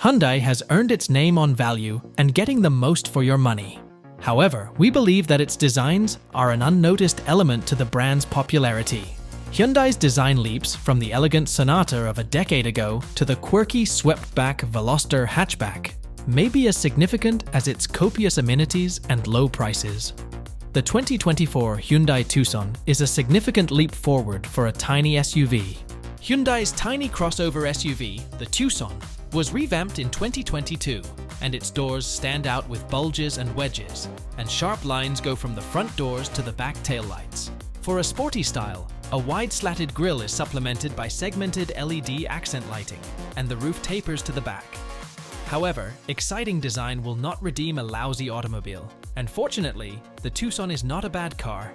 Hyundai has earned its name on value and getting the most for your money. However, we believe that its designs are an unnoticed element to the brand's popularity. Hyundai's design leaps from the elegant Sonata of a decade ago to the quirky swept-back Veloster hatchback may be as significant as its copious amenities and low prices. The 2024 Hyundai Tucson is a significant leap forward for a tiny SUV. Hyundai's tiny crossover SUV, the Tucson, was revamped in 2022, and its doors stand out with bulges and wedges, and sharp lines go from the front doors to the back taillights. For a sporty style, a wide slatted grille is supplemented by segmented LED accent lighting, and the roof tapers to the back. However, exciting design will not redeem a lousy automobile, and fortunately, the Tucson is not a bad car.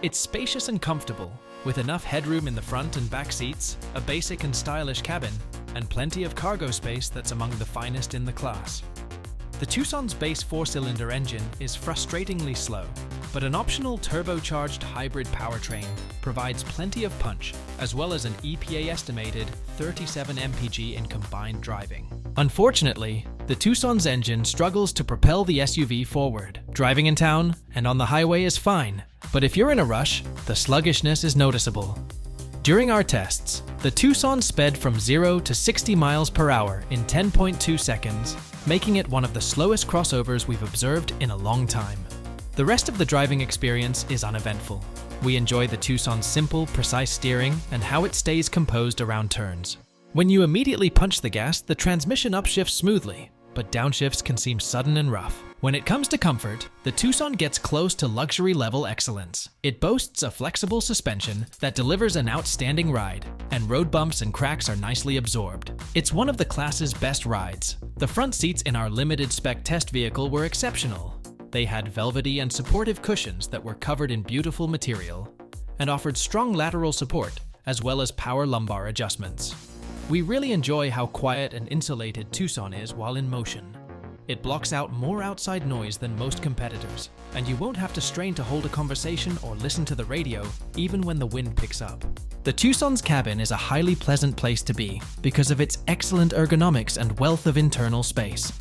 It's spacious and comfortable, with enough headroom in the front and back seats, a basic and stylish cabin, and plenty of cargo space that's among the finest in the class. The Tucson's base 4-cylinder engine is frustratingly slow, but an optional turbocharged hybrid powertrain provides plenty of punch, as well as an EPA-estimated 37 mpg in combined driving. Unfortunately, the Tucson's engine struggles to propel the SUV forward. Driving in town and on the highway is fine, but if you're in a rush, the sluggishness is noticeable. During our tests, the Tucson sped from 0 to 60 miles per hour in 10.2 seconds, making it one of the slowest crossovers we've observed in a long time. The rest of the driving experience is uneventful. We enjoy the Tucson's simple, precise steering and how it stays composed around turns. When you immediately punch the gas, the transmission upshifts smoothly, but downshifts can seem sudden and rough. When it comes to comfort, the Tucson gets close to luxury-level excellence. It boasts a flexible suspension that delivers an outstanding ride, and road bumps and cracks are nicely absorbed. It's one of the class's best rides. The front seats in our limited-spec test vehicle were exceptional. They had velvety and supportive cushions that were covered in beautiful material, and offered strong lateral support, as well as power lumbar adjustments. We really enjoy how quiet and insulated Tucson is while in motion. It blocks out more outside noise than most competitors, and you won't have to strain to hold a conversation or listen to the radio, even when the wind picks up. The Tucson's cabin is a highly pleasant place to be because of its excellent ergonomics and wealth of internal space.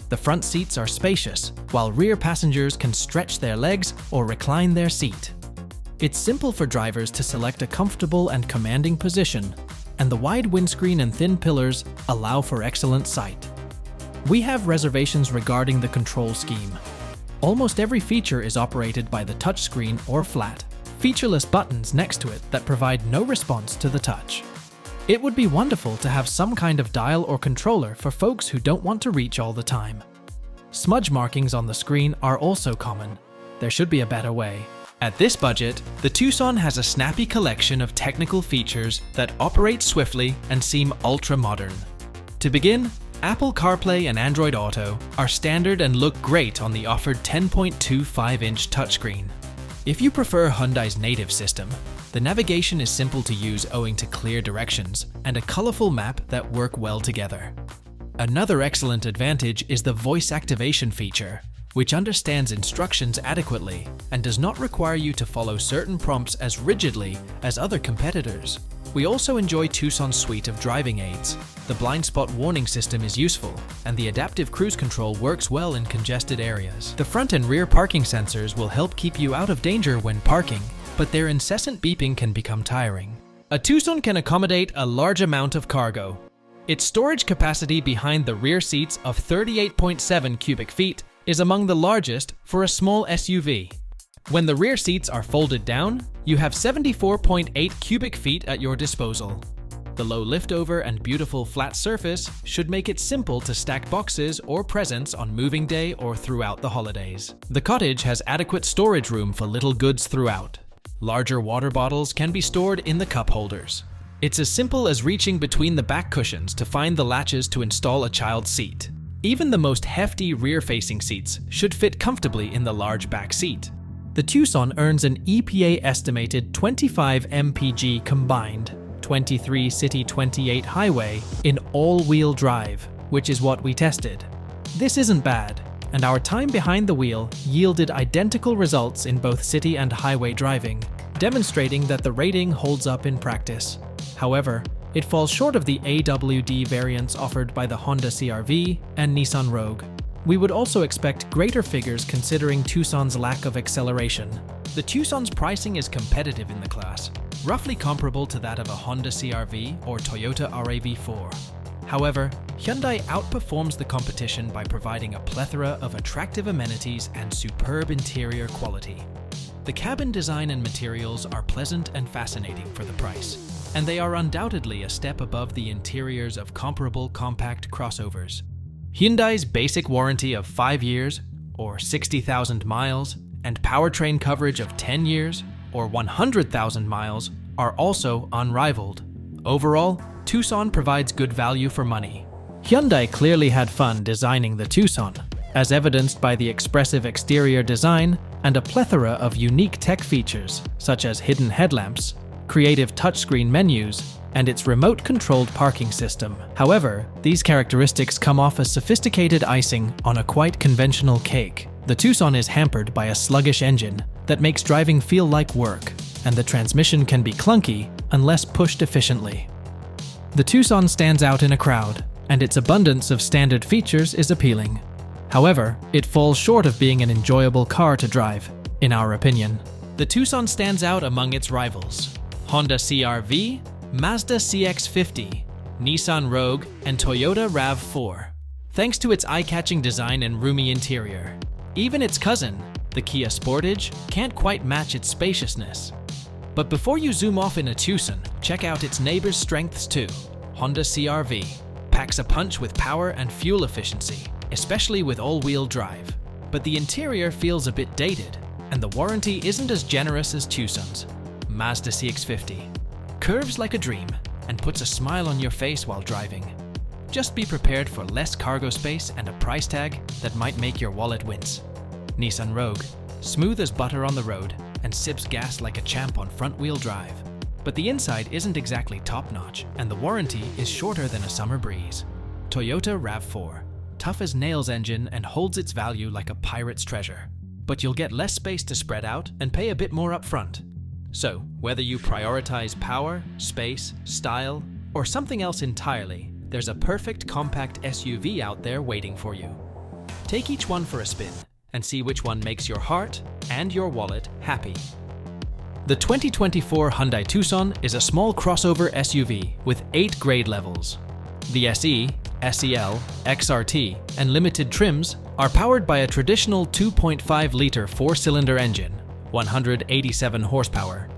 The front seats are spacious, while rear passengers can stretch their legs or recline their seat. It's simple for drivers to select a comfortable and commanding position, and the wide windscreen and thin pillars allow for excellent sight. We have reservations regarding the control scheme. Almost every feature is operated by the touchscreen or flat, featureless buttons next to it that provide no response to the touch. It would be wonderful to have some kind of dial or controller for folks who don't want to reach all the time. Smudge markings on the screen are also common. There should be a better way. At this budget, the Tucson has a snappy collection of technical features that operate swiftly and seem ultra-modern. To begin, Apple CarPlay and Android Auto are standard and look great on the offered 10.25-inch touchscreen. If you prefer Hyundai's native system, the navigation is simple to use owing to clear directions and a colorful map that work well together. Another excellent advantage is the voice activation feature, which understands instructions adequately and does not require you to follow certain prompts as rigidly as other competitors. We also enjoy Tucson's suite of driving aids. The blind spot warning system is useful, and the adaptive cruise control works well in congested areas. The front and rear parking sensors will help keep you out of danger when parking, but their incessant beeping can become tiring. A Tucson can accommodate a large amount of cargo. Its storage capacity behind the rear seats of 38.7 cubic feet is among the largest for a small SUV. When the rear seats are folded down, you have 74.8 cubic feet at your disposal. The low liftover and beautiful flat surface should make it simple to stack boxes or presents on moving day or throughout the holidays. The Cottage has adequate storage room for little goods throughout. Larger water bottles can be stored in the cup holders. It's as simple as reaching between the back cushions to find the latches to install a child's seat. Even the most hefty rear-facing seats should fit comfortably in the large back seat. The Tucson earns an EPA-estimated 25 mpg combined, 23 city 28 highway in all-wheel drive, which is what we tested. This isn't bad, and our time behind the wheel yielded identical results in both city and highway driving, demonstrating that the rating holds up in practice. However, It falls short of the AWD variants offered by the Honda CR-V and Nissan Rogue. We would also expect greater figures considering Tucson's lack of acceleration. The Tucson's pricing is competitive in the class, roughly comparable to that of a Honda CR-V or Toyota RAV4. However, Hyundai outperforms the competition by providing a plethora of attractive amenities and superb interior quality. The cabin design and materials are pleasant and fascinating for the price, and they are undoubtedly a step above the interiors of comparable compact crossovers. Hyundai's basic warranty of 5 years, or 60,000 miles, and powertrain coverage of 10 years, or 100,000 miles, are also unrivaled. Overall, Tucson provides good value for money. Hyundai clearly had fun designing the Tucson, as evidenced by the expressive exterior design and a plethora of unique tech features, such as hidden headlamps, creative touchscreen menus, and its remote-controlled parking system. However, these characteristics come off as sophisticated icing on a quite conventional cake. The Tucson is hampered by a sluggish engine that makes driving feel like work, and the transmission can be clunky unless pushed efficiently. The Tucson stands out in a crowd, and its abundance of standard features is appealing. However, it falls short of being an enjoyable car to drive, in our opinion. The Tucson stands out among its rivals: Honda CR-V, Mazda CX-50, Nissan Rogue, and Toyota RAV4, thanks to its eye-catching design and roomy interior. Even its cousin, the Kia Sportage, can't quite match its spaciousness. But before you zoom off in a Tucson, check out its neighbor's strengths too. Honda CR-V packs a punch with power and fuel efficiency, especially with all-wheel drive. But the interior feels a bit dated, and the warranty isn't as generous as Tucson's. Mazda CX-50 curves like a dream and puts a smile on your face while driving. Just be prepared for less cargo space and a price tag that might make your wallet wince. Nissan Rogue, smooth as butter on the road and sips gas like a champ on front-wheel drive. But the inside isn't exactly top-notch, and the warranty is shorter than a summer breeze. Toyota RAV4, tough as nails engine and holds its value like a pirate's treasure. But you'll get less space to spread out and pay a bit more upfront. So, whether you prioritize power, space, style, or something else entirely, there's a perfect compact SUV out there waiting for you. Take each one for a spin and see which one makes your heart and your wallet happy. The 2024 Hyundai Tucson is a small crossover SUV with 8 grade levels. The SE, SEL, XRT, and limited trims are powered by a traditional 2.5-liter 4-cylinder engine, 187 horsepower,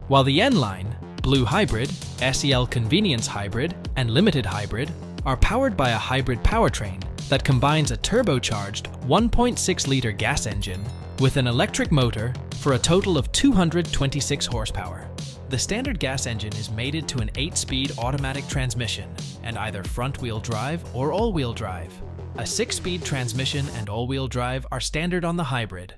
while the N-Line, Blue Hybrid, SEL Convenience Hybrid, and Limited Hybrid are powered by a hybrid powertrain that combines a turbocharged 1.6-liter gas engine with an electric motor for a total of 226 horsepower. The standard gas engine is mated to an 8-speed automatic transmission and either front-wheel drive or all-wheel drive. A 6-speed transmission and all-wheel drive are standard on the hybrid.